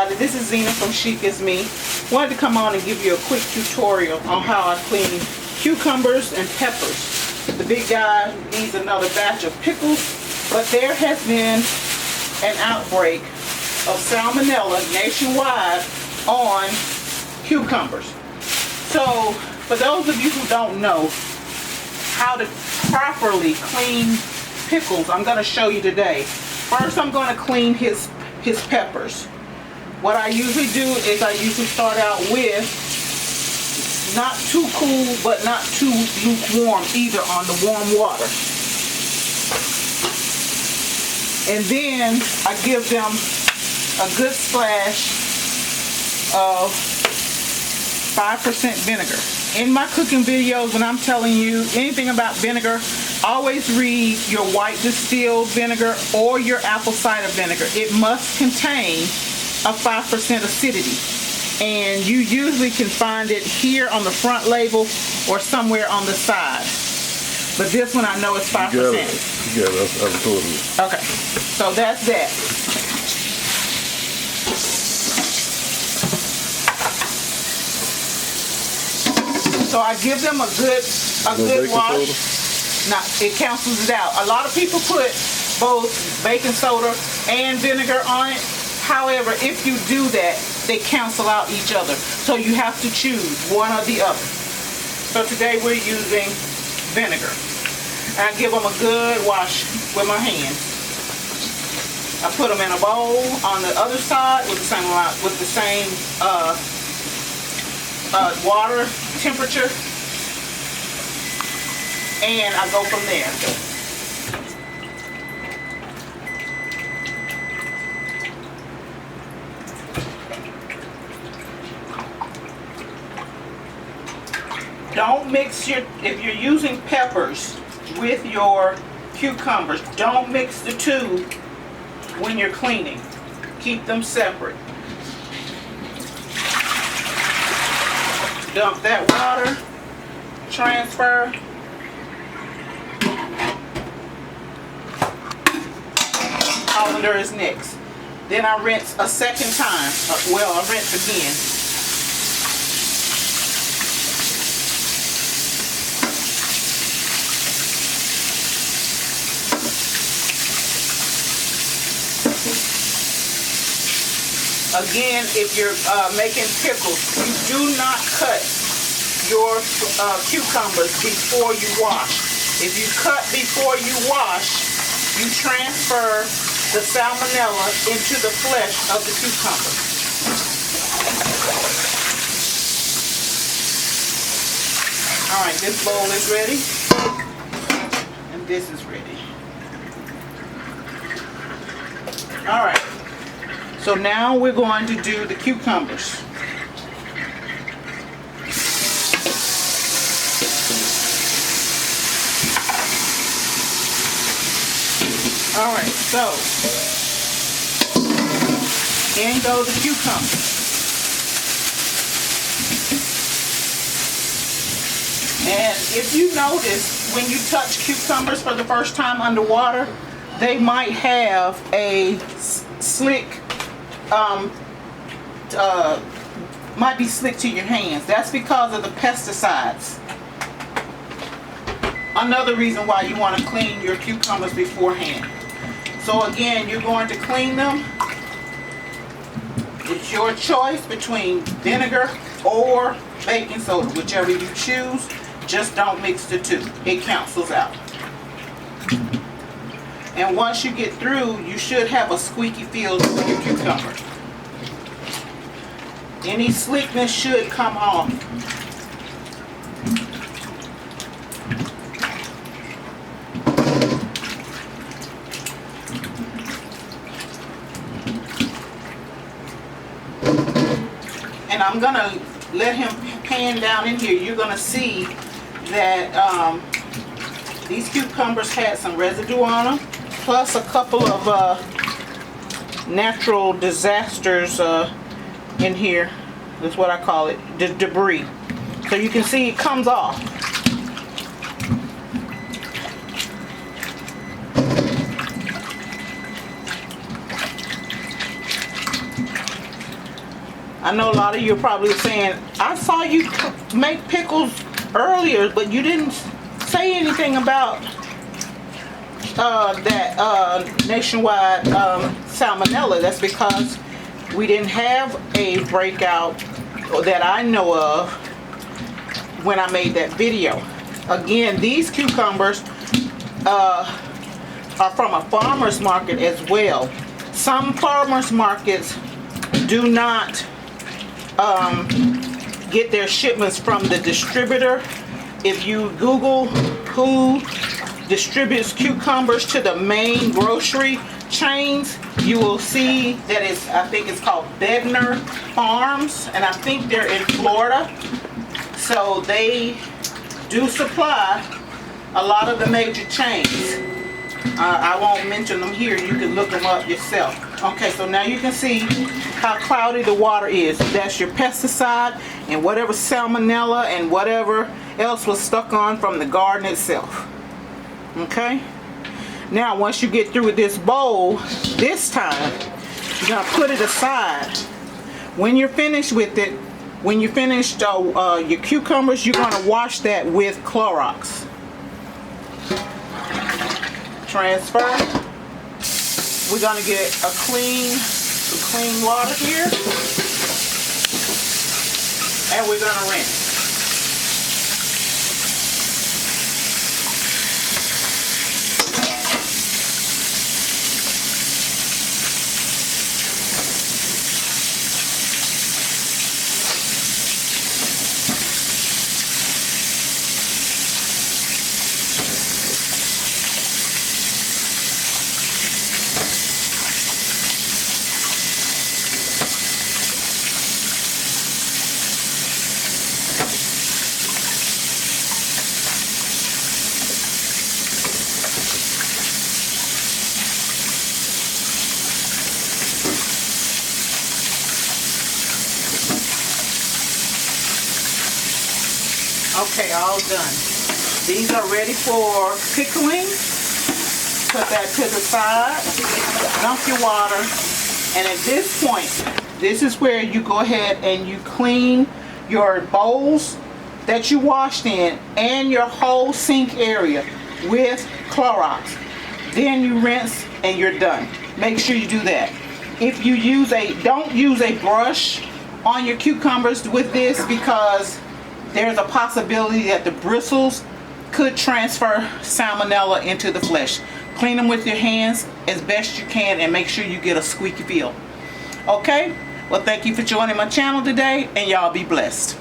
everybody, this is Zena from Chic Is Me. Wanted to come on and give you a quick tutorial on how I clean cucumbers and peppers. The big guy needs another batch of pickles, but there has been an outbreak of Salmonella nationwide on cucumbers. So for those of you who don't know how to properly clean pickles, I'm going to show you today. First, I'm going to clean his peppers. What I usually do is I usually start out with not too cool but not too lukewarm either on the warm water. And then I give them a good splash of 5% vinegar. In my cooking videos, when I'm telling you anything about vinegar, always read your white distilled vinegar or your apple cider vinegar. It must contain a 5% acidity. And you usually can find it here on the front label or somewhere on the side. But this one I know it's 5%. You got it. I've told you. Okay, so that's that. So I give them a good wash. Now it cancels it out. A lot of people put both baking soda and vinegar on it. However, if you do that, they cancel out each other. So you have to choose one or the other. So today we're using vinegar. And I give them a good wash with my hands. I put them in a bowl on the other side with the same water temperature, and I go from there. Don't mix if you're using peppers with your cucumbers, don't mix the two when you're cleaning. Keep them separate. Dump that water, transfer. Colander is next. Then I rinse a second time. I rinse again. Again, if you're making pickles, you do not cut your cucumbers before you wash. If you cut before you wash, you transfer the salmonella into the flesh of the cucumber. Alright, this bowl is ready, and this is ready. Alright. So now we're going to do the cucumbers. Alright, so in go the cucumbers. And if you notice, when you touch cucumbers for the first time underwater, they might have a slick might be slick to your hands. That's because of the pesticides. Another reason why you want to clean your cucumbers beforehand. So again, you're going to clean them. It's your choice between vinegar or baking soda, whichever you choose. Just don't mix the two. It cancels out. And once you get through, you should have a squeaky feel to your cucumber. Any slickness should come off. And I'm going to let him pan down in here. You're going to see that these cucumbers had some residue on them, plus a couple of natural disasters in here. That's what I call it, the debris. So you can see it comes off. I know a lot of you are probably saying, I saw you make pickles earlier, but you didn't say anything about that nationwide salmonella. That's because we didn't have a breakout that I know of when I made that video. Again, these cucumbers are from a farmer's market as well. Some farmer's markets do not get their shipments from the distributor. If you Google who distributes cucumbers to the main grocery chains, you will see that I think it's called Bednar Farms, and I think they're in Florida. So they do supply a lot of the major chains. I won't mention them here. You can look them up yourself. Okay, so now you can see how cloudy the water is. That's your pesticide and whatever salmonella and whatever else was stuck on from the garden itself. Okay? Now, once you get through with this bowl, this time, you're going to put it aside. When you're finished with it, when you finished your cucumbers, you're going to wash that with Clorox. Transfer. We're going to get some clean water here, and we're going to rinse. Okay, all done. These are ready for pickling. Put that to the side. Dump your water. And at this point, this is where you go ahead and you clean your bowls that you washed in and your whole sink area with Clorox. Then you rinse and you're done. Make sure you do that. If you don't use a brush on your cucumbers with this, because there's a possibility that the bristles could transfer salmonella into the flesh. Clean them with your hands as best you can and make sure you get a squeaky feel. Okay? Well, thank you for joining my channel today, and y'all be blessed.